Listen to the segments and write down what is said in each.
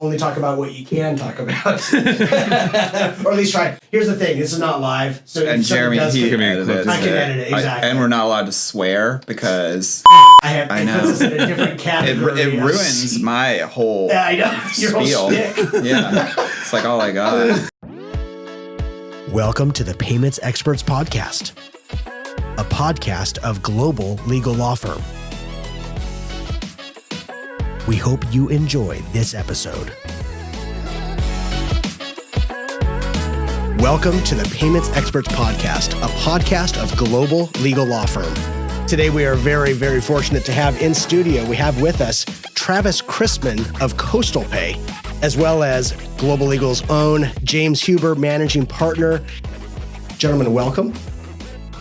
only talk about what you can talk about. Or at least try. Here's the thing, this is not live. So and Jeremy, I can edit it, exactly. And we're not allowed to swear because I know. Puts us in a different category. It ruins my whole Your spiel. Whole shtick. Yeah. It's like all I got. Welcome to the Payments Experts Podcast, a podcast of Global Legal Law Firm. We hope you enjoy this episode. Welcome to the Payments Experts Podcast, a podcast of Global Legal Law Firm. Today we are very, very fortunate to have in studio, we have with us Travis Chrisman of Coastal Pay, as well as Global Legal's own James Huber, managing partner. Gentlemen, welcome to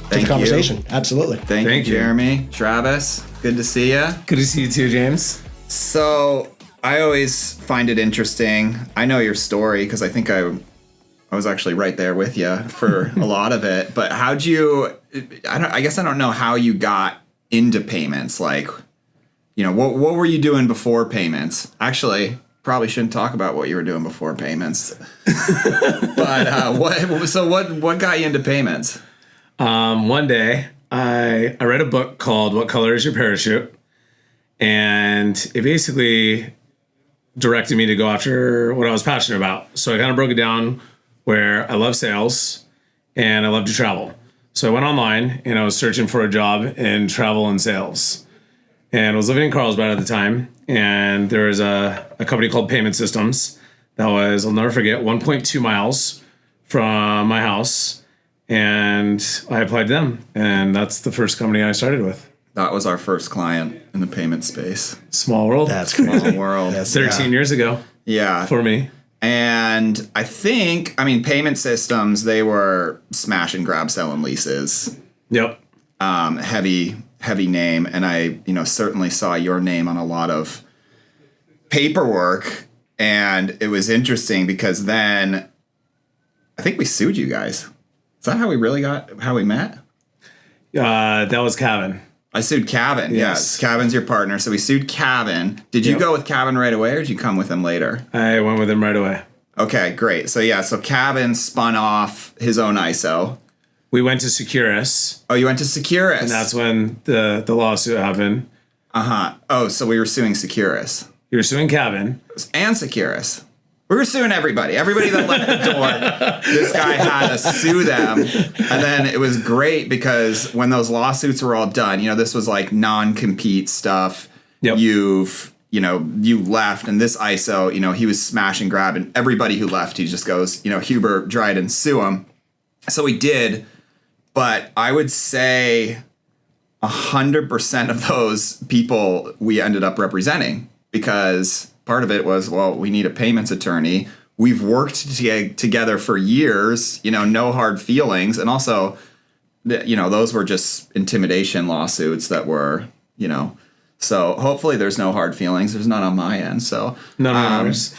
the conversation. Absolutely. Thank you, Jeremy. Travis, good to see you. Good to see you too, James. So I always find it interesting. I know your story because I think I was actually right there with you for a lot of it. But how'd you? I guess I don't know how you got into payments. Like, you know, what were you doing before payments? Actually, probably shouldn't talk about what you were doing before payments. But what got you into payments? One day I read a book called "What Color Is Your Parachute?" And it basically directed me to go after what I was passionate about. So I kind of broke it down where I love sales and I love to travel. So I went online and I was searching for a job in travel and sales. And I was living in Carlsbad at the time. And there was a company called Payment Systems that was, I'll never forget, 1.2 miles from my house. And I applied to them. And that's the first company I started with. That was our first client in the payment space. Small world. That's crazy. Small world. 13 years ago. Yeah. For me. And Payment Systems, they were smash and grab selling leases. Yep. Heavy name. And I, certainly saw your name on a lot of paperwork. And it was interesting because then I think we sued you guys. Is that how we met? That was Kevin. I sued Kevin. Yes. Kevin's your partner. So we sued Kevin. Did you go with Kevin right away or did you come with him later? I went with him right away. Okay, great. So Kevin spun off his own ISO. We went to Securus. Oh, you went to Securus. And that's when the lawsuit happened. Uh-huh. Oh, so we were suing Securus. You were suing Kevin. And Securus. We were suing everybody. Everybody that left the door, this guy had to sue them. And then it was great because when those lawsuits were all done, this was like non-compete stuff. Yep. You left, and this ISO, he was smash and grab, and everybody who left, he just goes, Huber, Dryden, sue him. So we did, but I would say 100% of those people we ended up representing because part of it was, well, we need a payments attorney. We've worked together for years, no hard feelings. And also, those were just intimidation lawsuits that were, so hopefully there's no hard feelings. There's none on my end. So none on ours.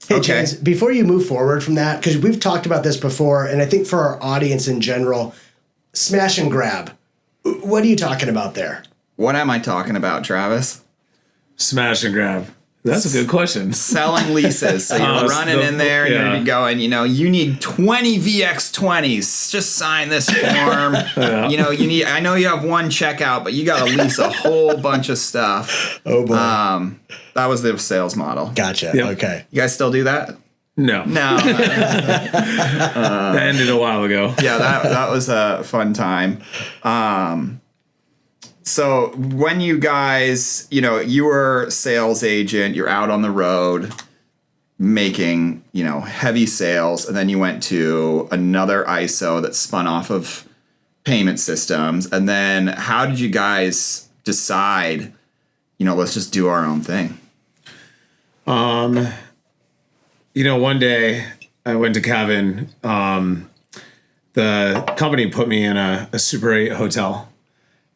Hey, okay. James, before you move forward from that, because we've talked about this before, and I think for our audience in general, smash and grab. What are you talking about there? What am I talking about, Travis? Smash and grab. That's a good question. Selling leases. So you're running in there and you're going, you need 20 VX20s. Just sign this form. I know you have one checkout, but you got to lease a whole bunch of stuff. Oh, boy. That was the sales model. Gotcha. Yep. Okay. You guys still do that? No. That ended a while ago. Yeah, that was a fun time. So when you guys, you were sales agent, you're out on the road making, heavy sales, and then you went to another ISO that spun off of Payment Systems. And then how did you guys decide, let's just do our own thing? One day I went to Kevin. The company put me in a Super 8 hotel.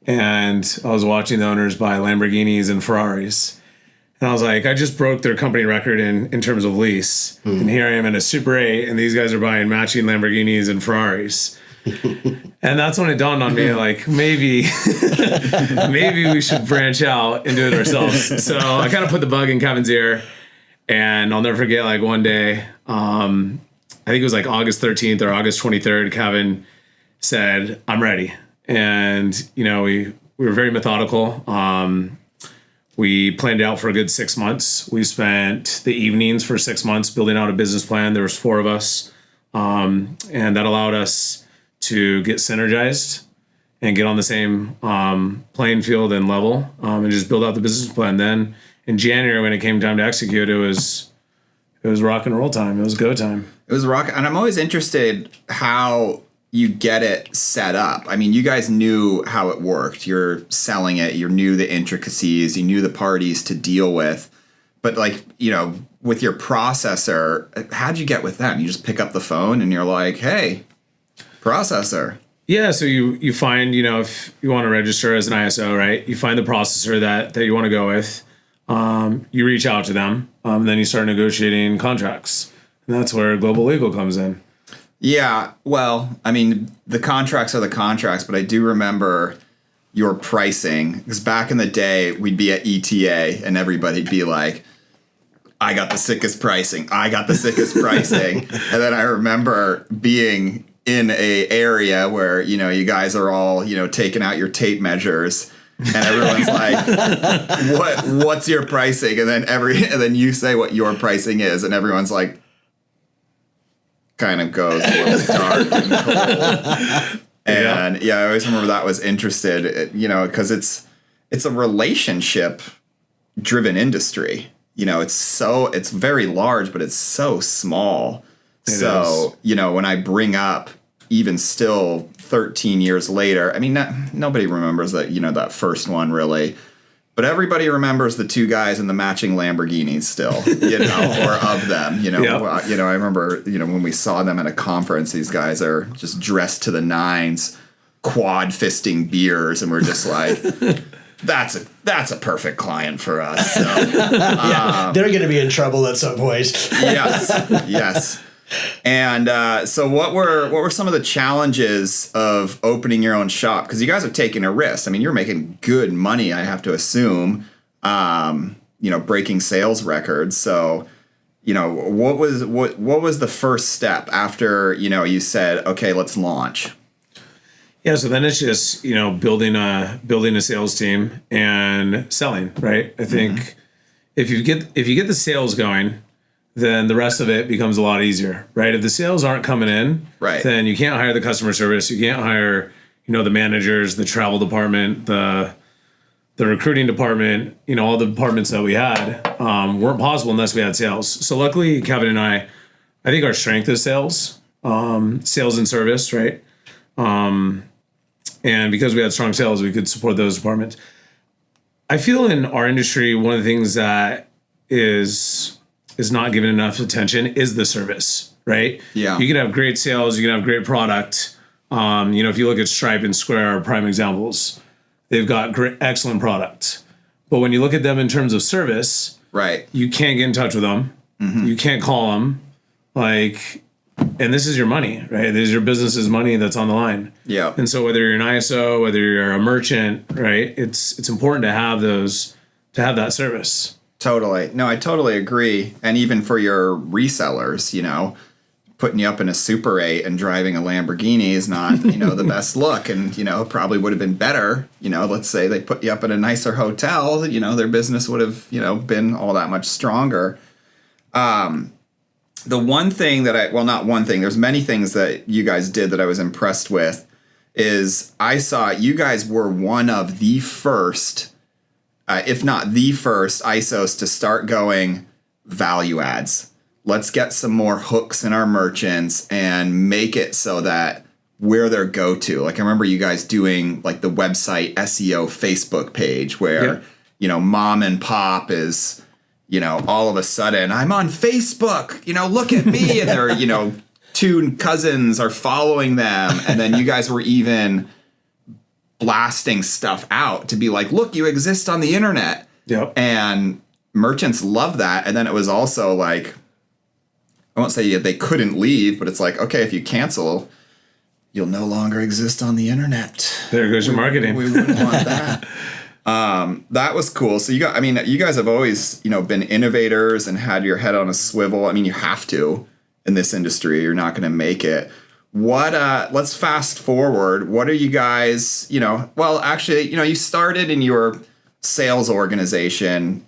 And I was watching the owners buy Lamborghinis and Ferraris. And I was like, I just broke their company record in terms of lease. Mm. And here I am in a Super 8, and these guys are buying matching Lamborghinis and Ferraris. And that's when it dawned on me, like, maybe we should branch out and do it ourselves. So I kind of put the bug in Kevin's ear. And I'll never forget, like one day, I think it was like August 13th or August 23rd, Kevin said, I'm ready. And, we were very methodical. We planned out for a good 6 months. We spent the evenings for 6 months building out a business plan. There was 4 of us. And that allowed us to get synergized and get on the same playing field and level, and just build out the business plan. Then in January, when it came time to execute, it was rock and roll time. It was go time. It was rock. And I'm always interested how you get it set up. I mean, you guys knew how it worked. You're selling it. You knew the intricacies. You knew the parties to deal with. But like, with your processor, how'd you get with them? You just pick up the phone and you're like, hey, processor. Yeah, so you find, if you want to register as an ISO, right, you find the processor that you want to go with. You reach out to them, and then you start negotiating contracts. And that's where global legal comes in. Yeah, well, I mean, the contracts are the contracts, but I do remember your pricing. Because back in the day, we'd be at ETA, and everybody'd be like, I got the sickest pricing. I got the sickest pricing. And then I remember being in a area where, you guys are all, taking out your tape measures and everyone's like, what's your pricing? And then you say what your pricing is and everyone's like, kind of goes a little dark and cold. And I always remember that was interested, because it's a relationship driven industry. It's very large, but it's so small. So, when I bring up even still 13 years later, I mean, nobody remembers that, that first one really, but everybody remembers the 2 guys in the matching Lamborghinis still, or of them, Yep. I remember, when we saw them at a conference, these guys are just dressed to the nines, quad fisting beers. And we're just like, that's a perfect client for us. So, they're going to be in trouble at some point. Yes. And so what were some of the challenges of opening your own shop? Because you guys are taking a risk. I mean, you're making good money, I have to assume, breaking sales records. So, what was the first step after, you said, okay, let's launch? Yeah, so then it's just, building a sales team and selling, right? I think if you get the sales going, then the rest of it becomes a lot easier, right? If the sales aren't coming in, right, then you can't hire the customer service, you can't hire, the managers, the travel department, the recruiting department, all the departments that we had weren't possible unless we had sales. So luckily, Kevin and I think our strength is sales and service, right? And because we had strong sales, we could support those departments. I feel in our industry, one of the things that is not given enough attention is the service, right? Yeah. You can have great sales, you can have great product. If you look at Stripe and Square are prime examples, they've got excellent product. But when you look at them in terms of service, right, you can't get in touch with them. Mm-hmm. You can't call them. And this is your money, right? This is your business's money that's on the line. Yeah. And so whether you're an ISO, whether you're a merchant, right, it's important to have that service. Totally. No, I totally agree. And even for your resellers, putting you up in a Super 8 and driving a Lamborghini is not, the best look. And, probably would have been better. Let's say they put you up in a nicer hotel, their business would have, been all that much stronger. The one thing that not one thing, there's many things that you guys did that I was impressed with is I saw you guys were one of the first, if not the first ISOs to start going value adds. Let's get some more hooks in our merchants and make it so that we're their go-to. Like I remember you guys doing like the website SEO Facebook page where, mom and pop is, all of a sudden I'm on Facebook, look at me. And their, 2 cousins are following them. And then you guys were even blasting stuff out to be like, look, you exist on the internet. Yep. And merchants love that. And then it was also like, I won't say they couldn't leave, but it's like, okay, if you cancel, you'll no longer exist on the internet. There goes your marketing. We wouldn't want that. That was cool. So you guys have always, been innovators and had your head on a swivel. I mean, you have to in this industry. You're not going to make it. Let's fast forward. What are you guys, well, actually, you started in your sales organization,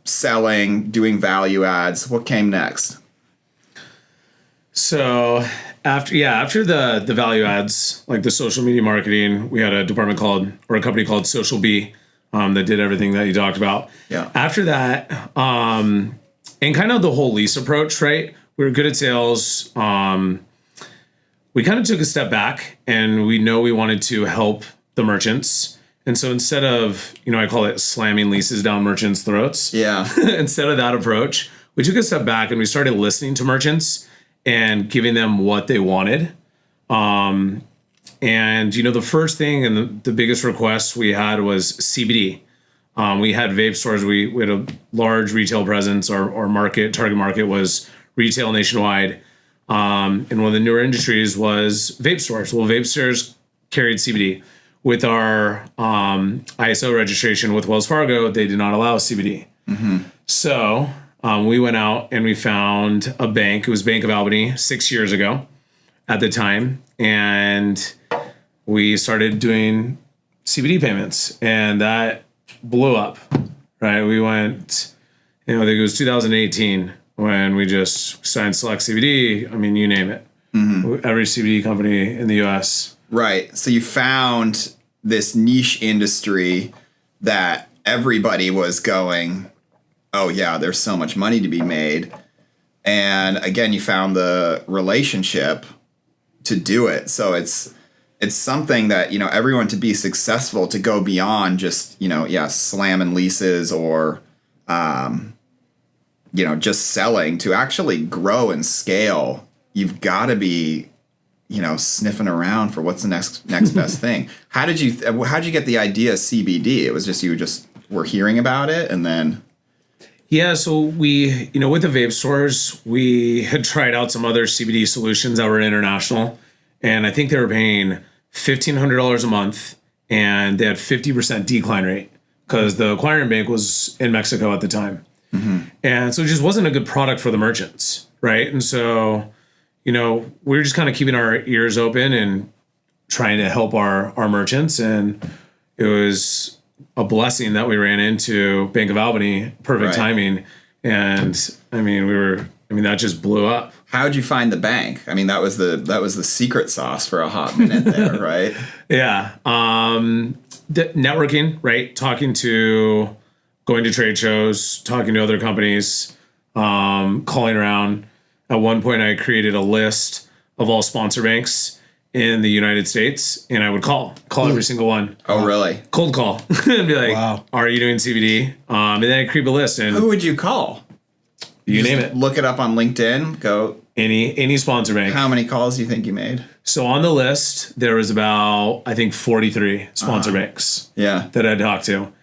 selling, doing value adds. What came next? So after the value adds, like the social media marketing, we had a company called Social B that did everything that you talked about. Yeah. After that, and kind of the whole lease approach, right? We were good at sales. We kind of took a step back, and we wanted to help the merchants. And so instead of, I call it slamming leases down merchants' throats. Yeah. Instead of that approach, we took a step back and we started listening to merchants and giving them what they wanted. And, the first thing and the biggest request we had was CBD. We had vape stores. We had a large retail presence. Our target market was retail nationwide. And one of the newer industries was vape stores. Well, vape stores carried CBD. With our ISO registration with Wells Fargo, they did not allow CBD. Mm-hmm. So we went out and we found a bank. It was Bank of Albany 6 years ago at the time. And we started doing CBD payments. And that blew up, right? We went, I think it was 2018 when we just signed Select CBD. I mean, you name it. Mm-hmm. Every CBD company in the U.S. Right. So you found this niche industry that everybody was going, oh, yeah, there's so much money to be made. And again, you found the relationship to do it. So it's something that, everyone to be successful, to go beyond just, slamming leases or, just selling, to actually grow and scale. You've got to be, sniffing around for what's the next best thing. How did you get the idea of CBD? It was just, you were hearing about it and then. Yeah. So we, with the vape stores, we had tried out some other CBD solutions that were international. And I think they were paying $1,500 a month and they had 50% decline rate because the acquiring bank was in Mexico at the time. Mm-hmm. And so it just wasn't a good product for the merchants. Right. And so, we were just kind of keeping our ears open and trying to help our merchants. And it was a blessing that we ran into Bank of Albany, perfect timing. And that just blew up. How'd you find the bank? I mean, that was the secret sauce for a hot minute there, right? Yeah. The networking, right? Going to trade shows, talking to other companies, calling around. At one point, I created a list of all sponsor banks in the United States, and I would call every single one. Oh, really? Cold call and be like, wow. Are you doing CBD? And then I create a list. And who would you call? You name it. Look it up on LinkedIn. Go any sponsor bank. How many calls do you think you made? So on the list, there was about, I think, 43 sponsor banks. Yeah. That I'd talk to,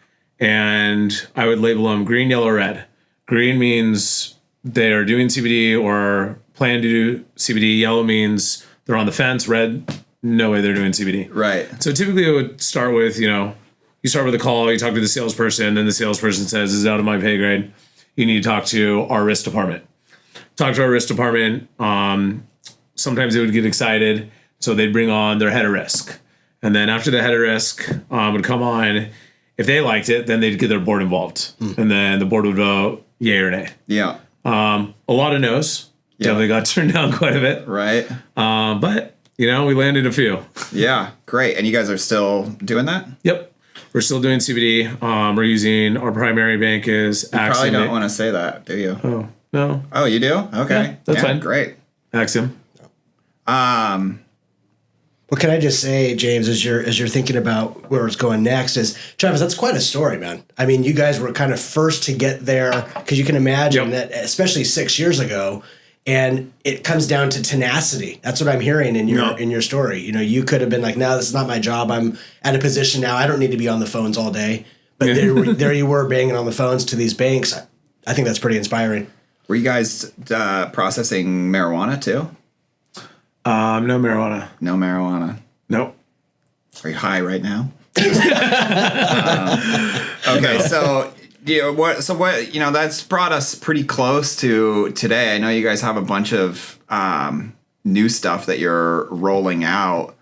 and I would label them green, yellow, red. Green means they are doing CBD or plan to do CBD. Yellow means they're on the fence. Red, no way they're doing CBD. Right. So typically it would start with, you start with a call, you talk to the salesperson, then the salesperson says, this is out of my pay grade. You need to talk to our risk department. Talk to our risk department. Sometimes they would get excited. So they'd bring on their head of risk. And then after the head of risk would come on, if they liked it, then they'd get their board involved. And then the board would vote yay or nay. Yeah. A lot of no's. Yeah. Definitely got turned down quite a bit. Right. But, we landed a few. Yeah. Great. And you guys are still doing that? Yep. We're still doing CBD. We're using, our primary bank is Axiom. Axiom. You probably don't want to say that, do you? Oh, no. Oh, you do? Okay. Yeah, that's fine. Great. Axiom. What can I just say, James, as you're thinking about where it's going next is, Travis, that's quite a story, man. I mean, you guys were kind of first to get there because you can imagine that, especially 6 years ago, and it comes down to tenacity. That's what I'm hearing in your story. You could have been like, no, this is not my job. I'm at a position now. I don't need to be on the phones all day. But there you were banging on the phones to these banks. I think that's pretty inspiring. Were you guys processing marijuana too? No marijuana. No marijuana. Nope. Are you high right now? Okay, so that's brought us pretty close to today. I know you guys have a bunch of new stuff that you're rolling out.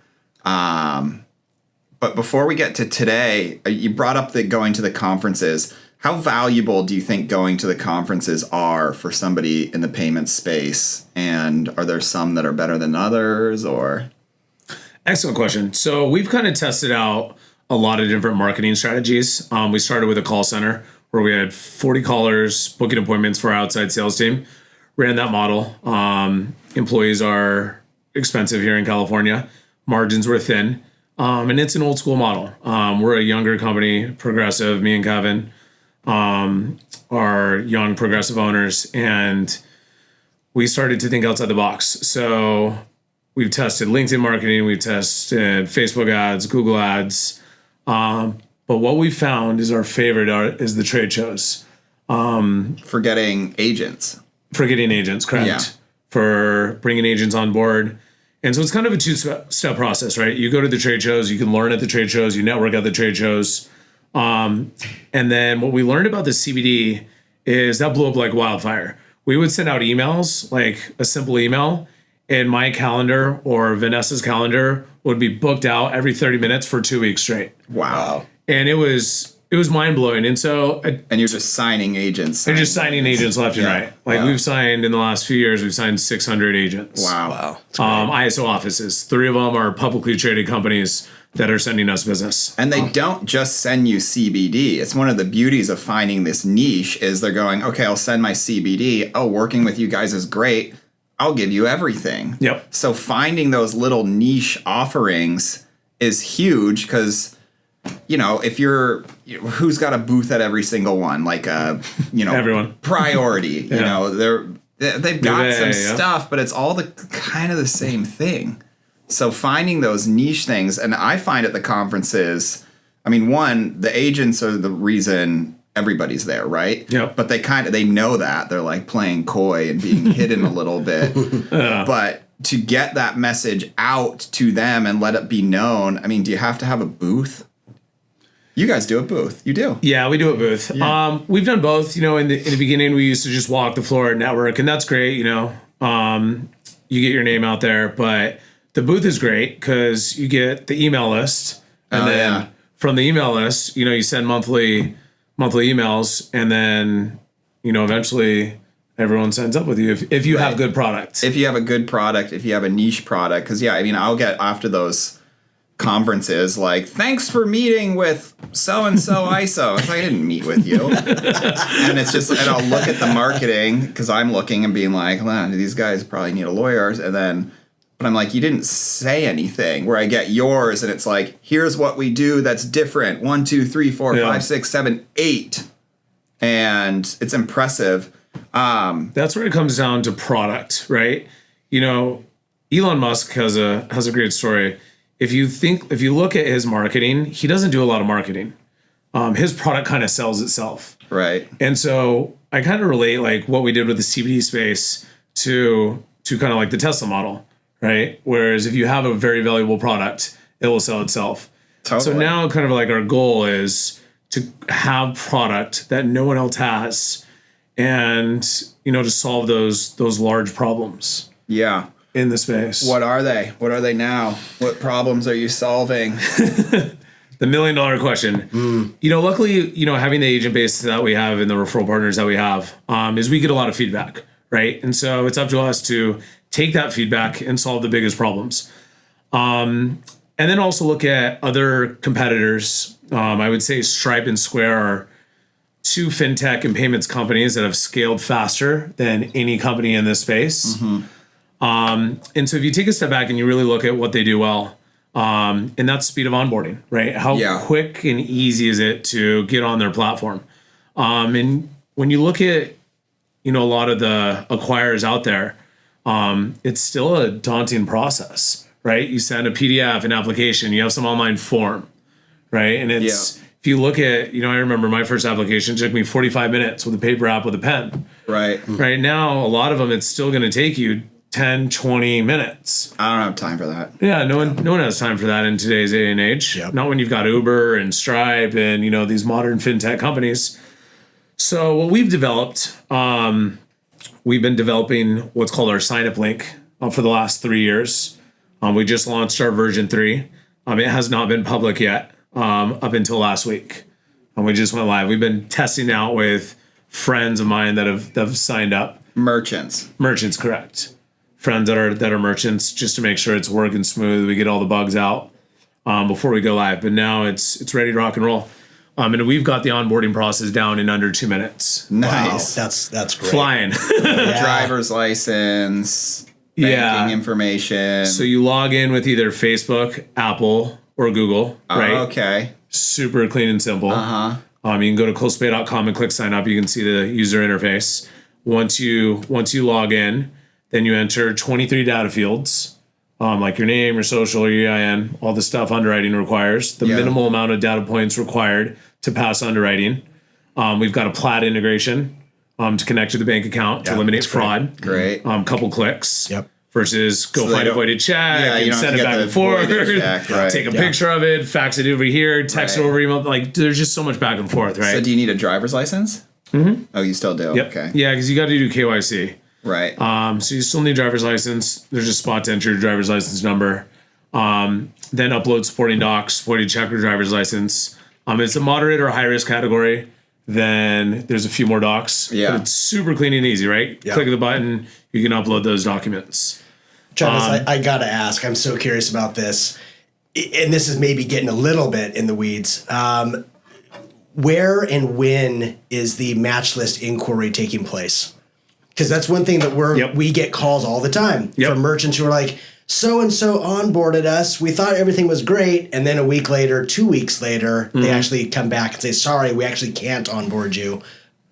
But before we get to today, you brought up the going to the conferences. How valuable do you think going to the conferences are for somebody in the payment space? And are there some that are better than others, or? Excellent question. So we've kind of tested out a lot of different marketing strategies. We started with a call center where we had 40 callers booking appointments for our outside sales team. Ran that model. Employees are expensive here in California. Margins were thin. And it's an old school model. We're a younger company, progressive, me and Kevin are young progressive owners, and we started to think outside the box. So we've tested LinkedIn marketing, we've tested Facebook ads, Google ads. But what we found is our favorite is the trade shows. For getting agents. For getting agents, correct. Yeah. For bringing agents on board. And so it's kind of a two-step process, right? You go to the trade shows, you can learn at the trade shows, you network at the trade shows. And then what we learned about the CBD is that blew up like wildfire. We would send out emails, like a simple email, and my calendar or Vanessa's calendar would be booked out every 30 minutes for 2 weeks straight. Wow. And it was mind-blowing. And so... And you're just signing agents. They're just signing agents left and right. Like wow. We've signed, in the last few years, we've signed 600 agents. Wow. ISO offices. 3 of them are publicly traded companies that are sending us business. And they don't just send you CBD. It's one of the beauties of finding this niche is they're going, okay, I'll send my CBD. Oh, working with you guys is great. I'll give you everything. Yep. So finding those little niche offerings is huge because, if who's got a booth at every single one? Like, everyone. Priority, Yeah. they've got some stuff, but it's all the kind of the same thing. So finding those niche things, and I find at the conferences, one, the agents are the reason everybody's there, right? Yep. But they know that. They're like playing coy and being hidden a little bit. But to get that message out to them and let it be known, do you have to have a booth? You guys do a booth. You do. Yeah, we do a booth. Yeah. We've done both. In the beginning, we used to just walk the floor at network, and that's great. You get your name out there, but the booth is great because you get the email list, and then from the email list, you send monthly emails, and then eventually everyone signs up with you if you have good product. If you have a good product, if you have a niche product, because I'll get after those conferences like, thanks for meeting with so-and-so ISO. It's like, I didn't meet with you. And it's just, and I'll look at the marketing because I'm looking and being like, well, these guys probably need a lawyer. And then, but I'm like, you didn't say anything. Where I get yours and it's like, here's what we do that's different. 1, 2, 3, 4, 5, 6, 7, 8. And it's impressive. That's where it comes down to product, right? Elon Musk has a great story. If you look at his marketing, he doesn't do a lot of marketing. His product kind of sells itself. Right. And so I kind of relate like what we did with the CBD space to kind of like the Tesla model, right? Whereas if you have a very valuable product, it will sell itself. Totally. So now kind of like our goal is to have product that no one else has and, to solve those large problems. Yeah. In the space. What are they? What are they now? What problems are you solving? The $1 million question. Luckily, having the agent base that we have and the referral partners that we have, is we get a lot of feedback, right? And so it's up to us to take that feedback and solve the biggest problems. And then also look at other competitors. I would say Stripe and Square are 2 fintech and payments companies that have scaled faster than any company in this space. Mm-hmm. And so if you take a step back and you really look at what they do well, and that's speed of onboarding, right? How quick and easy is it to get on their platform? And when you look at, a lot of the acquirers out there, it's still a daunting process, right? You send a PDF, an application, you have some online form, right? And it's, if you look at, I remember my first application took me 45 minutes with a paper app with a pen. Right. Right now, a lot of them, it's still going to take you 10, 20 minutes. I don't have time for that. Yeah, no one has time for that in today's day and age. Yep. Not when you've got Uber and Stripe and, these modern fintech companies. So what we've developed, we've been developing what's called our sign-up link for the last 3 years. We just launched our version 3. It has not been public yet up until last week. And we just went live. We've been testing out with friends of mine that have signed up. Merchants, correct. Friends that are merchants, just to make sure it's working smooth. We get all the bugs out before we go live. But now it's ready to rock and roll. And we've got the onboarding process down in under 2 minutes. nice. Wow, that's great. Flying. Driver's license, banking information. So you log in with either Facebook, Apple, or Google, right? Okay. Super clean and simple. You can go to closepay.com and click sign up. You can see the user interface. Once you log in, then you enter 23 data fields, like your name, your social, your EIN, all the stuff underwriting requires. The minimal amount of data points required to pass underwriting. We've got a Plaid integration to connect to the bank account to eliminate fraud. Great. Couple clicks. Yep. Versus go find a voided check and send it back and forth. Take a picture of it, fax it over here, text it over email. Like there's just so much back and forth, right? So do you need a driver's license? Mm-hmm. Oh, you still do? Yep. Okay. Yeah, because you got to do KYC. Right. So you still need a driver's license. There's a spot to enter your driver's license number. Then upload supporting docs, voided check or driver's license. It's a moderate or high risk category. Then there's a few more docs. Yeah. But it's super clean and easy, right? Yeah. Click the button, you can upload those documents. Travis, I got to ask, I'm so curious about this, and this is maybe getting a little bit in the weeds. Where and when is the match list inquiry taking place? Because that's one thing that we get calls all the time from merchants who are like, so-and-so onboarded us. We thought everything was great. And then a week later, 2 weeks later, they actually come back and say, sorry, we actually can't onboard you.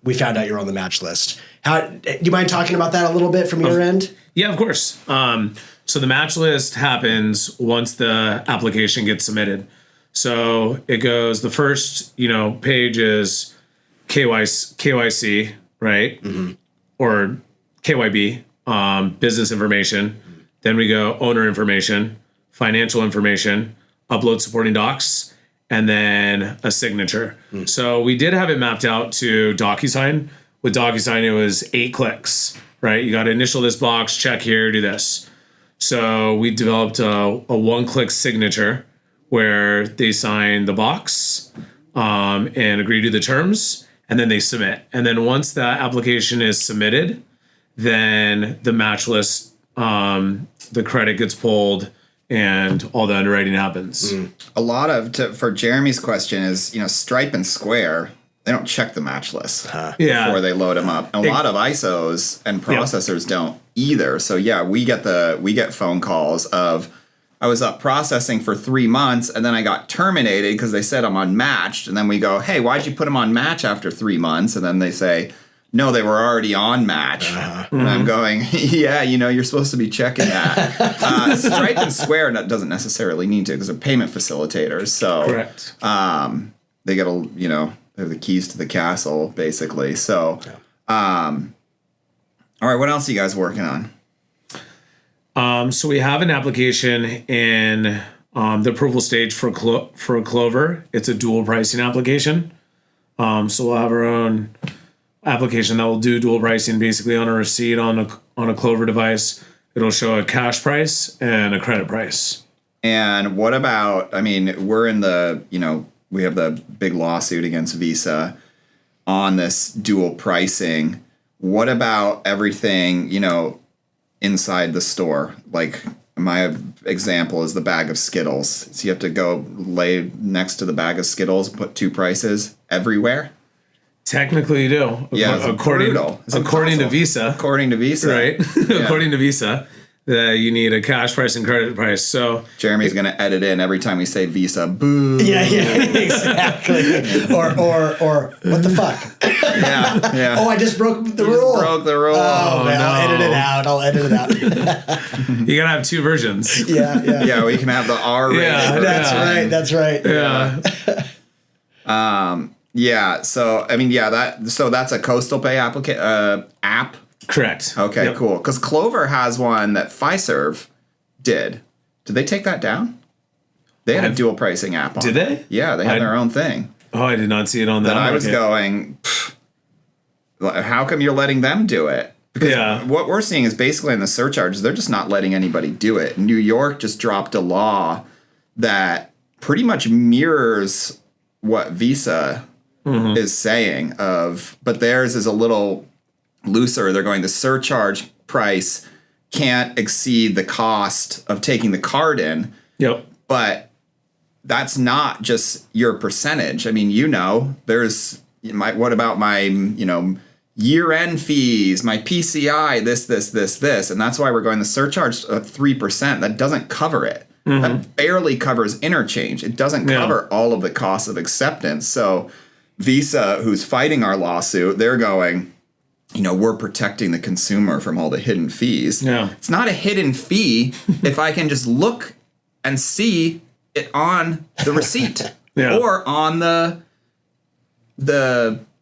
We found out you're on the match list. Do you mind talking about that a little bit from your end? Yeah, of course. So the match list happens once the application gets submitted. So it goes, the first, page is KYC, right? Mm-hmm. Or KYB, business information. Then we go owner information, financial information, upload supporting docs, and then a signature. So we did have it mapped out to DocuSign. With DocuSign, it was 8 clicks, right? You got to initial this box, check here, do this. So we developed a one-click signature where they sign the box and agree to the terms, and then they submit. And then once that application is submitted, then the match list, the credit gets pulled, and all the underwriting happens. A lot of, for Jeremy's question is, Stripe and Square, they don't check the match list before they load them up. And a lot of ISOs and processors don't either. So we get phone calls of, I was up processing for 3 months and then I got terminated because they said I'm unmatched. And then we go, hey, why'd you put them on match after 3 months? And then they say, no, they were already on match. And I'm going, you're supposed to be checking that. Stripe and Square doesn't necessarily need to because they're payment facilitators. So Correct. They get they're the keys to the castle, basically. So, all right, what else are you guys working on? So we have an application in the approval stage for Clover. It's a dual pricing application. So we'll have our own application that will do dual pricing basically on a receipt on a Clover device. It'll show a cash price and a credit price. And what about, we're in the, we have the big lawsuit against Visa on this dual pricing. What about everything, inside the store? Like my example is the bag of Skittles. So you have to go lay next to the bag of Skittles, put 2 prices everywhere? Technically you do. Yeah, according to Visa. According to Visa. Right? Yeah. According to Visa, that you need a cash price and credit price. So Jeremy's going to edit in every time we say Visa. Boo. Yeah, exactly. or what the fuck? Yeah. Oh, I just broke the rule. Broke the rule. Oh, man, no. I'll edit it out. You got to have 2 versions. Yeah. Yeah, we can have the R-rated. Yeah, That's right. Yeah. Yeah. So that's a Coastal Pay app. Correct. Okay, Yep. cool. Because Clover has one that Fiserv did. Did they take that down? They had a dual pricing app on. Did they? Yeah, they had their own thing. Oh, I did not see it on that. That I was going, how come you're letting them do it? Because what we're seeing is basically in the surcharges, they're just not letting anybody do it. New York just dropped a law that pretty much mirrors what Visa is saying but theirs is a little looser. They're going, the surcharge price can't exceed the cost of taking the card in. Yep. But that's not just your percentage. I mean, there's what about my, year-end fees, my PCI, this, and that's why we're going the surcharge of 3%. That doesn't cover it. That barely covers interchange. It doesn't cover all of the costs of acceptance. So Visa, who's fighting our lawsuit, they're going, we're protecting the consumer from all the hidden fees. Yeah. It's not a hidden fee if I can just look and see it on the receipt or on the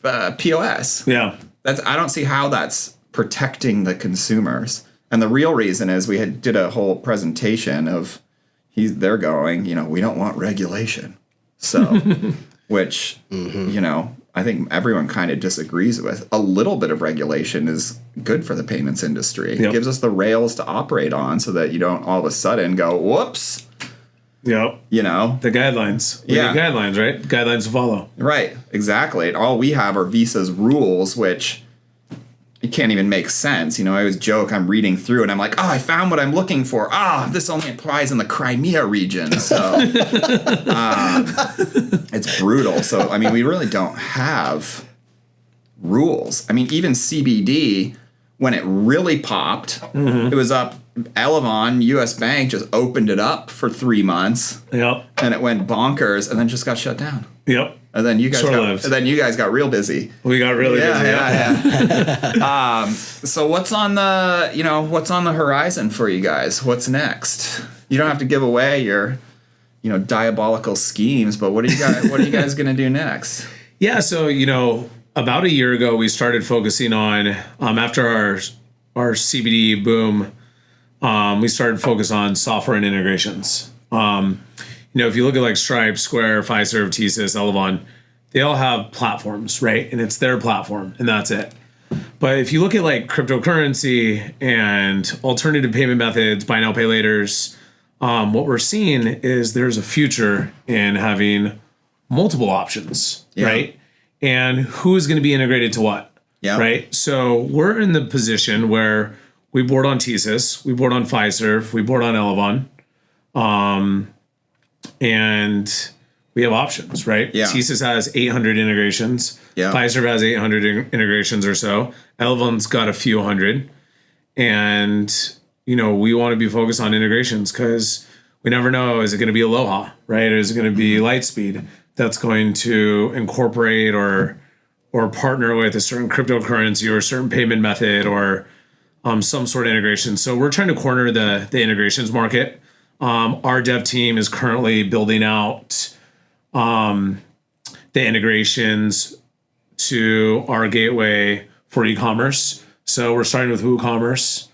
POS. Yeah. I don't see how that's protecting the consumers. And the real reason is we did a whole presentation of they're going, we don't want regulation. So, which, I think everyone kind of disagrees with. A little bit of regulation is good for the payments industry. It gives us the rails to operate on so that you don't all of a sudden go, whoops. Yep. The guidelines. We need guidelines, right? Guidelines to follow. Right. Exactly. And all we have are Visa's rules, which it can't even make sense. I always joke, I'm reading through and I'm like, I found what I'm looking for. This only applies in the Crimea region. So it's brutal. So, we really don't have rules. Even CBD, when it really popped, it was up. Elevon, U.S. Bank, just opened it up for 3 months. Yep. And it went bonkers and then just got shut down. Yep. And then you guys got real busy. We got really busy. Yeah. So what's on the horizon for you guys? What's next? You don't have to give away your, diabolical schemes, but what are you guys going to do next? Yeah. So, about a year ago, we started focusing on, after our CBD boom, we started focus on software and integrations. If you look at like Stripe, Square, Fiserv, TSYS, Elevon, they all have platforms, right? And it's their platform, and that's it. But if you look at like cryptocurrency and alternative payment methods, buy now, pay laters, what we're seeing is there's a future in having multiple options, right? And who is going to be integrated to what, right? So we're in the position where we board on TSYS, we board on Fiserv, we board on Elevon, and we have options, right? Yeah. TSYS has 800 integrations. Yeah. Fiserv has 800 integrations or so. Elevon's got a few hundred. And, we want to be focused on integrations because we never know, is it going to be Aloha, right? Or is it going to be Lightspeed that's going to incorporate or partner with a certain cryptocurrency or a certain payment method or some sort of integration. So we're trying to corner the integrations market. Our dev team is currently building out the integrations to our gateway for e-commerce. So we're starting with WooCommerce.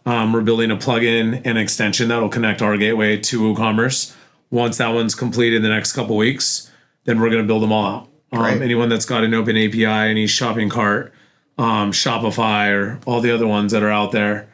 We're building a plugin and extension that will connect our gateway to WooCommerce. Once that one's completed in the next couple weeks, then we're going to build them all out. Anyone that's got an open API, any shopping cart, Shopify, or all the other ones that are out there,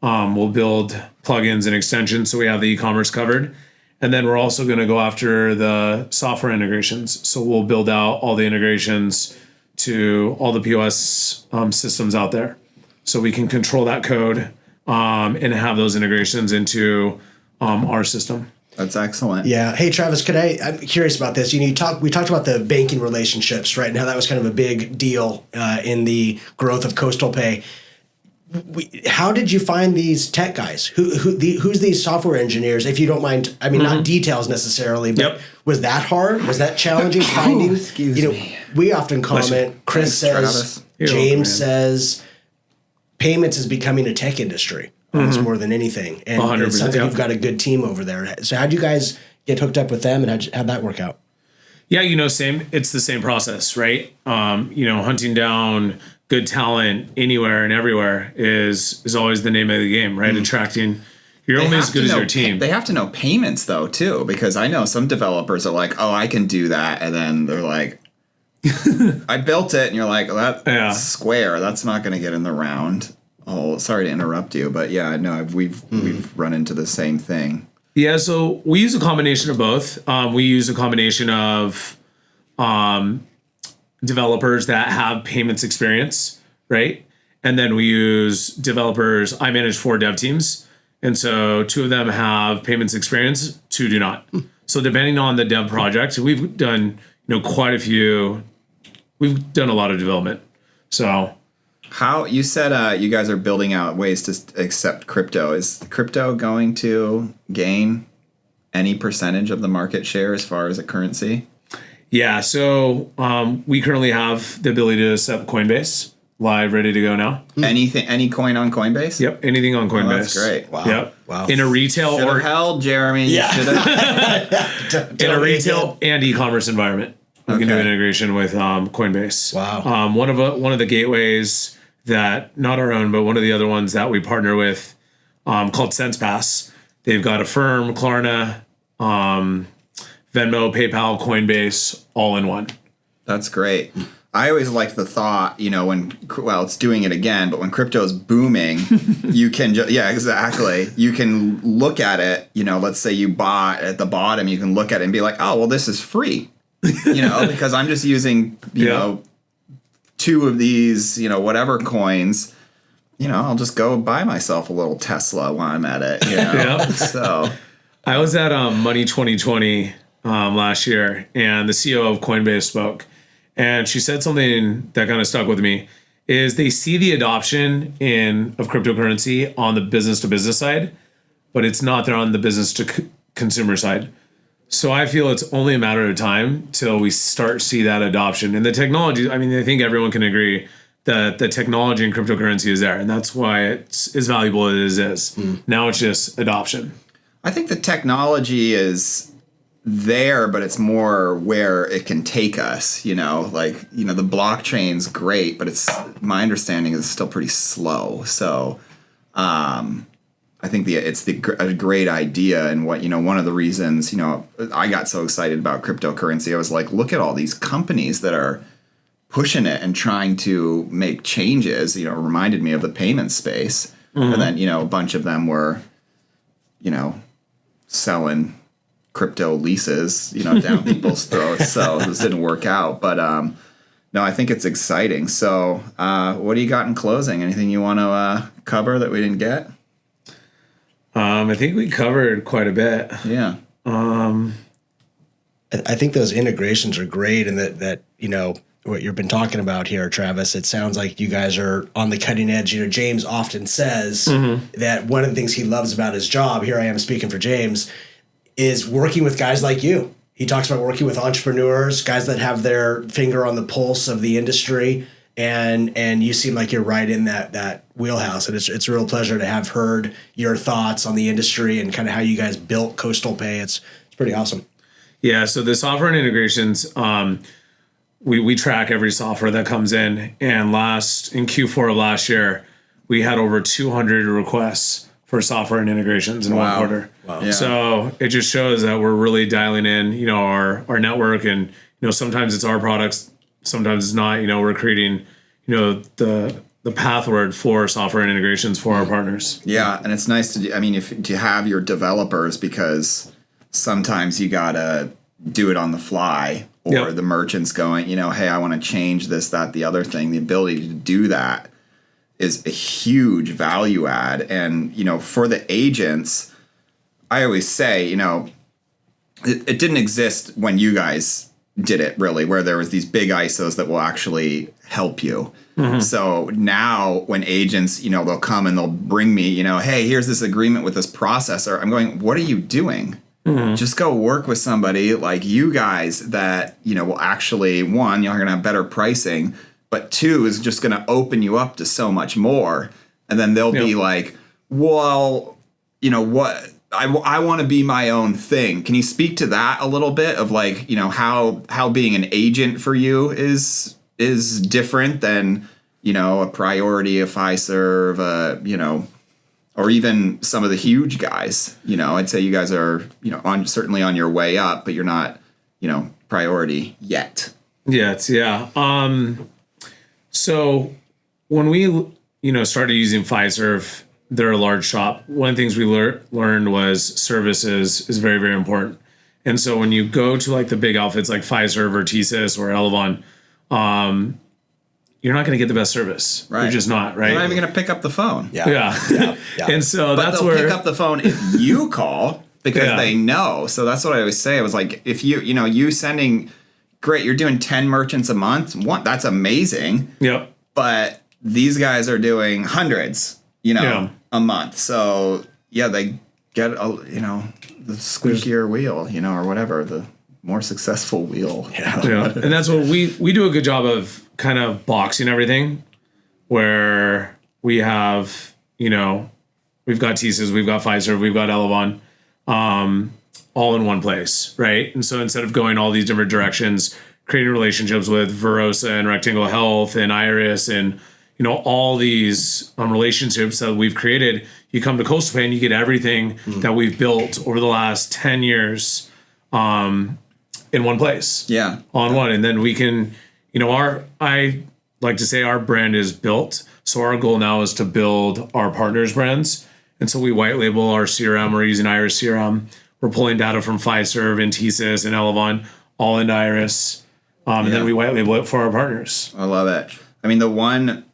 we'll build plugins and extensions so we have the e-commerce covered. And then we're also going to go after the software integrations. So we'll build out all the integrations to all the POS systems out there. So we can control that code and have those integrations into our system. That's excellent. Yeah. Hey, Travis, I'm curious about this. We talked about the banking relationships, right? And how that was kind of a big deal in the growth of Coastal Pay. How did you find these tech guys? Who's these software engineers? If you don't mind, not details necessarily, but was that hard? Was that challenging finding? Excuse me. We often comment. Chris says, James says, payments is becoming a tech industry almost more than anything, and it sounds like you've got a good team over there. So how'd you guys get hooked up with them, and how'd that work out? Yeah, same. It's the same process, right? Hunting down good talent anywhere and everywhere is always the name of the game, right? Attracting. You're only as good as your team. They have to know payments though too, because I know some developers are like, "Oh, I can do that," and then they're like, "I built it," and you're like, "Well, that's Square. That's not going to get in the round." Oh, sorry to interrupt you, but yeah, no, we've run into the same thing. Yeah, so we use a combination of both. We use a combination of developers that have payments experience, right? And then we use developers. I manage 4 dev teams. And so 2 of them have payments experience, 2 do not. So depending on the dev project, we've done, quite a few. We've done a lot of development. So how you said you guys are building out ways to accept crypto. Is crypto going to gain any percentage of the market share as far as a currency? Yeah. So we currently have the ability to accept Coinbase. Live, ready to go now. Anything, any coin on Coinbase? Yep, anything on Coinbase. Oh, that's great. Wow. Yep. Wow. In a retail Should have held, Jeremy. Yeah. In a retail and e-commerce environment, we can do Okay. integration with Coinbase. Wow. One of the gateways that, not our own, but one of the other ones that we partner with, called SensePass. They've got Affirm, Klarna, Venmo, PayPal, Coinbase, all in one. That's great. I always like the thought, it's doing it again, but when crypto is booming, you can exactly. You can look at it, let's say you bought at the bottom, you can look at it and be like, oh, well, this is free, because I'm just using, 2 of these, whatever coins, I'll just go buy myself a little Tesla while I'm at it, Yeah. So I was at Money 2020 last year, and the CEO of Coinbase spoke. And she said something that kind of stuck with me, is they see the adoption of cryptocurrency on the business to business side, but it's not there on the business to consumer side. So I feel it's only a matter of time till we start to see that adoption. And the technology, I think everyone can agree that the technology in cryptocurrency is there, and that's why it's as valuable as it is. Now it's just adoption. I think the technology is there, but it's more where it can take us, the blockchain's great, but my understanding is it's still pretty slow. So I think it's a great idea. And one of the reasons, I got so excited about cryptocurrency, I was like, look at all these companies that are pushing it and trying to make changes, it reminded me of the payment space. And then, a bunch of them were, selling crypto leases, down people's throats. So this didn't work out. But no, I think it's exciting. So what do you got in closing? Anything you want to cover that we didn't get? I think we covered quite a bit. Yeah. I think those integrations are great, and that what you've been talking about here, Travis, it sounds like you guys are on the cutting edge. James often says that one of the things he loves about his job, here I am speaking for James, is working with guys like you. He talks about working with entrepreneurs, guys that have their finger on the pulse of the industry, and you seem like you're right in that wheelhouse. And it's a real pleasure to have heard your thoughts on the industry and kind of how you guys built Coastal Pay. It's pretty awesome. Yeah, so the software and integrations, we track every software that comes in. And in Q4 of last year, we had over 200 requests for software and integrations in one quarter. Wow. Yeah. So it just shows that we're really dialing in, our network, and sometimes it's our products, sometimes it's not. We're creating, the pathward for software and integrations for our partners. Yeah, and it's nice to have your developers, because sometimes you gotta do it on the fly, or the merchant's going, hey, I want to change this, that, the other thing. The ability to do that is a huge value add. And, for the agents, I always say, it didn't exist when you guys did it, really, where there was these big ISOs that will actually help you. So now when agents, they'll come and they'll bring me, hey, here's this agreement with this processor. I'm going, what are you doing? Just go work with somebody like you guys that, will actually, one, you're going to have better pricing, but 2 is just going to open you up to so much more. And then they'll be like, well, what? I want to be my own thing. Can you speak to that a little bit of how being an agent for you is different than a Priority, a Fiserv, or even some of the huge guys. I'd say you guys are, certainly on your way up, but you're not, Priority yet. Yeah. So when we, started using Fiserv, they're a large shop. One of the things we learned was services is very, very important. And so when you go to like the big outfits like Fiserv or TSYS or Elevon, you're not going to get the best service. Right. You're just not, right? You're not even going to pick up the phone. Yeah. And so but that's they'll where pick up the phone if you call because they know. So that's what I always say. It was like, if you sending, great, you're doing 10 merchants a month. That's amazing. Yep. But these guys are doing hundreds, a month. So they get, the squeakier wheel, or whatever, the more successful wheel. Yeah. And that's what we do a good job of kind of boxing everything where we have, we've got TSYS, we've got Fiserv, we've got Elevon, all in one place, right? And so instead of going all these different directions, creating relationships with Verosa and Rectangle Health and Iris and, all these relationships that we've created, you come to Coastal Pay and you get everything that we've built over the last 10 years in one place. Yeah. On one. And then we can, I like to say our brand is built. So our goal now is to build our partners' brands. And so we white label our CRM. We're using Iris CRM. We're pulling data from Fiserv and TSYS and Elevon all into Iris. And then we white label it for our partners. I love it. I mean, the one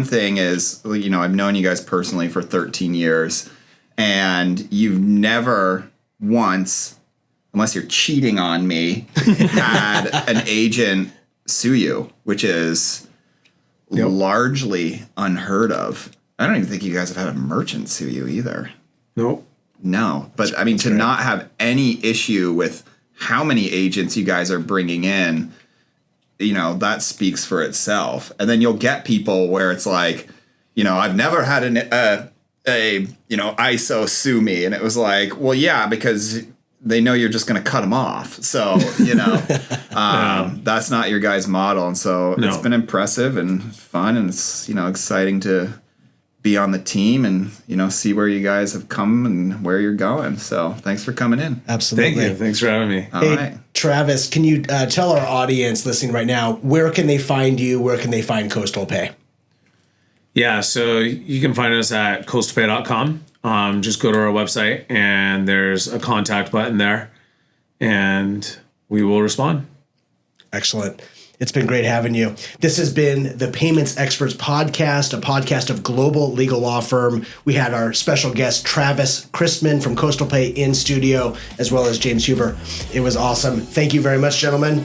thing is, I've known you guys personally for 13 years, and you've never once, unless you're cheating on me, had an agent sue you, which is largely unheard of. I don't even think you guys have had a merchant sue you either. Nope. No, but I mean, to not have any issue with how many agents you guys are bringing in, that speaks for itself. And then you'll get people where it's like, I've never had a ISO sue me. And it was like, well, yeah, because they know you're just going to cut them off. So, that's not your guys' model. And so it's been impressive and fun. And it's, exciting to be on the team and, see where you guys have come and where you're going. So thanks for coming in. Absolutely. Thank you. Thanks for having me. All right. Travis, can you tell our audience listening right now, where can they find you? Where can they find Coastal Pay? Yeah, so you can find us at coastalpay.com. Just go to our website and there's a contact button there and we will respond. Excellent. It's been great having you. This has been the Payments Experts Podcast, a podcast of Global Legal Law Firm. We had our special guest, Travis Chrisman from Coastal Pay in studio, as well as James Huber. It was awesome. Thank you very much, gentlemen.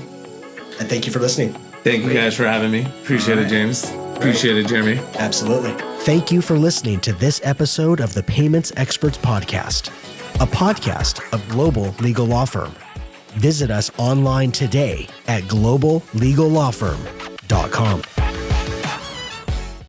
And thank you for listening. Thank you guys for having me. Appreciate it, James. Appreciate it, Jeremy. Absolutely. Thank you for listening to this episode of the Payments Experts Podcast, a podcast of Global Legal Law Firm. Visit us online today at globallegallawfirm.com.